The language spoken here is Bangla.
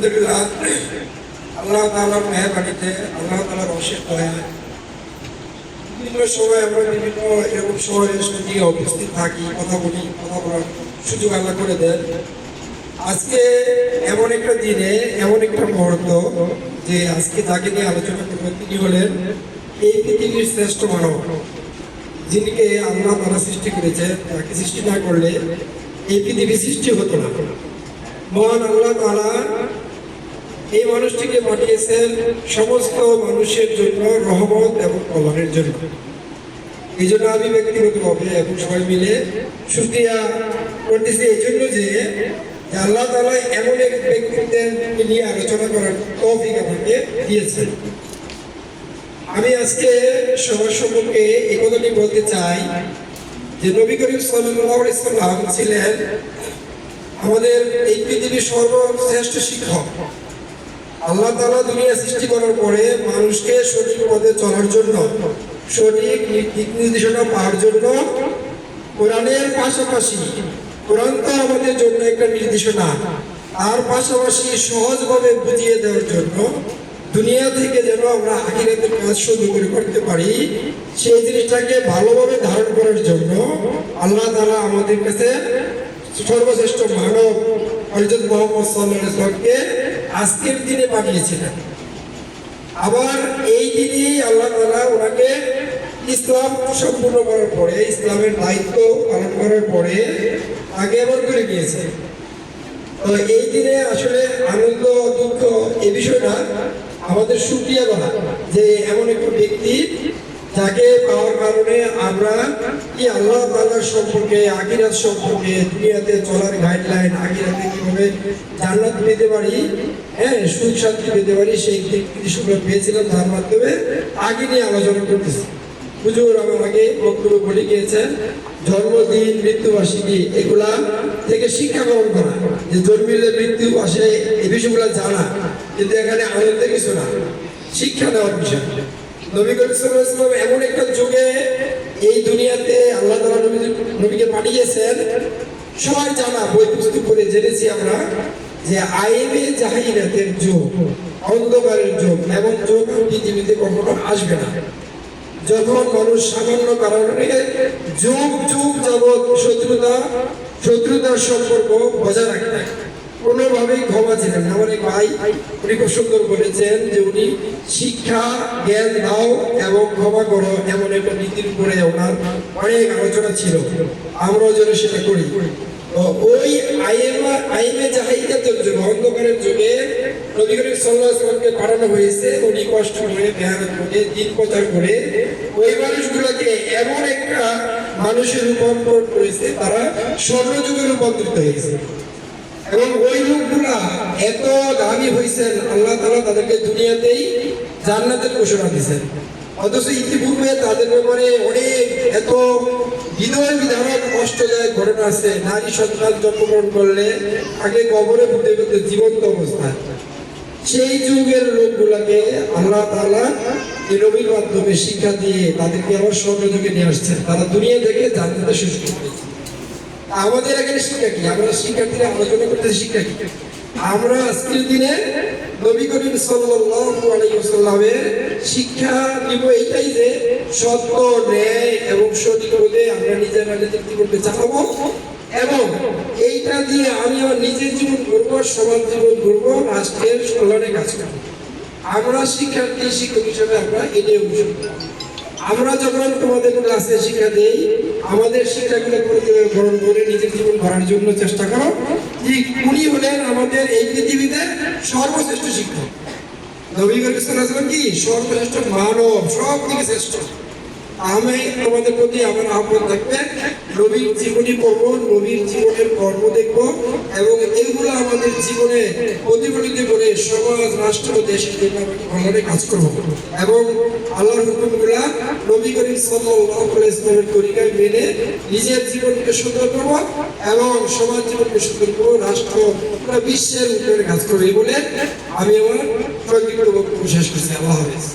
আলহামদুলিল্লাহ, আল্লাহ তাআলার মেহেরবানিতে, আল্লাহ তাআলার অশেষ দয়ায় বিভিন্ন সময় আমরা বিভিন্ন এরকম সময় নিয়ে উপস্থিত থাকি, কথা বলি, কথা বলার সুযোগ আল্লাহ করে দেন। আজকে এমন একটা দিনে, এমন একটা মুহূর্ত যে আজকে যাকে নিয়ে আলোচনা করবো তিনি হলেন এই পৃথিবীর শ্রেষ্ঠ মানব, যিনিকে আল্লাহ তাআলা সৃষ্টি করেছে। তাকে সৃষ্টি না করলে এই পৃথিবী সৃষ্টি হতো না। মহান আল্লাহ তাআলা এই মানুষটিকে পাঠিয়েছেন সমস্ত মানুষের জন্য রহমত এবং কল্যাণের জন্য। এই জন্য আমি ব্যক্তিগতভাবে এবং সবাই মিলে শুকরিয়া করতেছি এই জন্য যে আল্লাহ তাআলা এমন এক ব্যক্তিত্বকে নিয়ে আলোচনা করার তৌফিক আমাকে দিয়েছেন। আমি আজকে সবার সম্পর্কে এই কথাটি বলতে চাই যে নবী করিম সাল্লাল্লাহু আলাইহি ওয়াসাল্লাম ছিলেন আমাদের এই পৃথিবীর সর্বশ্রেষ্ঠ শিক্ষক। আল্লাহ তাআলা দুনিয়া সৃষ্টি করার পরে মানুষকে সঠিক পথে চলার জন্য, সঠিক দিক নির্দেশনা পাওয়ার জন্য কোরআনের পাশাপাশি, কোরআন তো আমাদের জন্য একটা নির্দেশনা, আর পাশাপাশি সহজভাবে বুঝিয়ে দেওয়ার জন্য দুনিয়া থেকে যেন আমরা আখিরাতের কাজ সুন্দর করে করতে পারি, সেই জিনিসটাকে ভালোভাবে ধারণ করার জন্য আল্লাহ তাআলা আমাদের কাছে সর্বশ্রেষ্ঠ মানব হযরত মুহাম্মদ সাল্লাল্লাহু আলাইহি ওয়াসাল্লামকে আজকের দিনে পাঠিয়েছিলেন। আবার এই দিনই আল্লাহ তাআলা ওনাকে ইসলাম সম্পূর্ণ করার পরে, ইসলামের দায়িত্ব পালন করার পরে আগে এমন করে দিয়েছে। তো এই দিনে আসলে আনন্দ দুঃখ এই বিষয়টা আমাদের শুকরিয়া করা যে এমন একটা ব্যক্তি যাকে পাওয়ার কারণে আমরা কি আল্লাহ তাআলার সম্পর্কে, আখিরাত সম্পর্কে, দুনিয়াতে চলার গাইডলাইন, আখিরাতে কিভাবে জান্নাত পেতে পারি, সুখ শান্তি পেতে পারি, সেই জিনিসগুলো পেয়েছিলাম। যার মাধ্যমে আগে নিয়ে আলোচনা করতেছি। হুজুর আমার আগে বক্তব্য বলে গিয়েছেন জন্মদিন, মৃত্যুবার্ষিকী এগুলা থেকে শিক্ষা গ্রহণ করা, যে জন্মিলে মৃত্যু আসে এই বিষয়গুলো জানা, কিন্তু এখানে আনন্দের কিছু না, শিক্ষা দেওয়ার বিষয়। নবী করিম সাল্লাল্লাহু আলাইহি ওয়াসাল্লাম এমন একটা যুগে এই দুনিয়াতে আল্লাহ তাআলা নবীকে পাঠিয়েছেন, সবাই জানা, বই পুস্তক করে জেনেছি আমরা যে আইবে জাহিলিয়াতের যুগ, অন্ধকারের যুগ, এমন যুগ পৃথিবীতে কখনো আসবে না, যখন মানুষ সামান্য কারণে যুগ যুগ যাবৎ শত্রুতার সম্পর্ক বজায় রাখতে কোনোভাবেই ক্ষমা ছিলেন না। আমার এক ভাই উনি খুব সুন্দর বলেছেন যে উনি শিক্ষা, জ্ঞান দাও এবং ক্ষমা করো, এমন একটা নীতির উপরে ওনার অনেক আলোচনা ছিল। আমরাও যেন সেটা করি। ওই আইমে জাহিলিয়াতের যুগে, অন্ধকারের যুগে নবী করিম সাল্লাল্লাহু আলাইহি ওয়াসাল্লামকে পাঠানো হয়েছে। উনি কষ্ট করে, মেহনত করে, দিন প্রচার করে ওই মানুষগুলোকে এমন একটা মানুষের রূপান্তর করেছে, তারা স্বর্ণযুগে রূপান্তরিত হয়েছে। এবং ওই লোকগুলা এত দামি হয়েছেন, আল্লাহ তাআলা তাদেরকে দুনিয়াতেই জান্নাতের ঘোষণা দিয়েছেন। অথচ ইতিপূর্বে তাদের ব্যাপারে অনেক এত হৃদয় বিধারক কষ্টদায়ক ঘটনা আছে। নারী সন্তান জন্মগ্রহণ করলে আগে কবরে পুঁতে ফেলতে জীবন্ত অবস্থায়। সেই যুগের লোকগুলাকে আল্লাহ তাআলা এই নবীর মাধ্যমে শিক্ষা দিয়ে তাদেরকে আবার স্বর্ণযুগে নিয়ে আসছেন। তারা দুনিয়া থেকে জান্নাতে সুযোগ পেয়েছে। আমাদের এখানে শিক্ষা কি? আমরা শিক্ষার্থীরা আলোচনা করতেছি শিক্ষা কি? আমরা আজকের দিনে নবী করিম সাল্লাল্লাহু আলাইহি ওয়াসাল্লামের শিক্ষা নিব এইটাই যে সত্য, ন্যায় এবং সঠিক পথে আমরা নিজেরা নেতৃত্ব করতে চালাবো, এবং এইটা দিয়ে আমি আমার নিজের জীবন গড়বো, সমাজ জীবন গড়বো, রাষ্ট্রের কল্যাণে কাজ করবো। আমরা শিক্ষার্থী, শিক্ষক হিসেবে আমরা এটাই অনুসরণ করব। আমরা যখন তোমাদের ক্লাসে শিক্ষা দেই, আমাদের শিক্ষাগুলো গ্রহণ করে নিজের জীবন গড়ার জন্য চেষ্টা করো। ঠিক উনি হলেন আমাদের এই পৃথিবীতে সর্বশ্রেষ্ঠ শিক্ষক। নবী করিম সাল্লাল্লাহু আলাইহি ওয়াসাল্লাম কি সর্বশ্রেষ্ঠ মানব, সব থেকে শ্রেষ্ঠ। আমি তোমাদের প্রতি আমার আহ্বান থাকবে, নবীর জীবনী পড়বো, নবীর জীবনের কর্ম দেখবো, এবং এইগুলো আমাদের জীবনে প্রতিফলিত করে সমাজ, রাষ্ট্র, দেশের জন্য ভালো কাজ করবো, এবং আল্লাহর হুকুমগুলা নবী করিম সাল্লাল্লাহু আলাইহি ওয়াসাল্লামের তরিকায় মেনে নিজের জীবনকে সুন্দর করবো এবং সমাজ জীবনকে সুন্দর করবো, রাষ্ট্র, পুরো বিশ্বের উন্নয়নে কাজ করবো। এই বলে আমি আমার সংক্ষিপ্ত বক্তব্য শেষ করছি। আল্লাহ হাফেজ।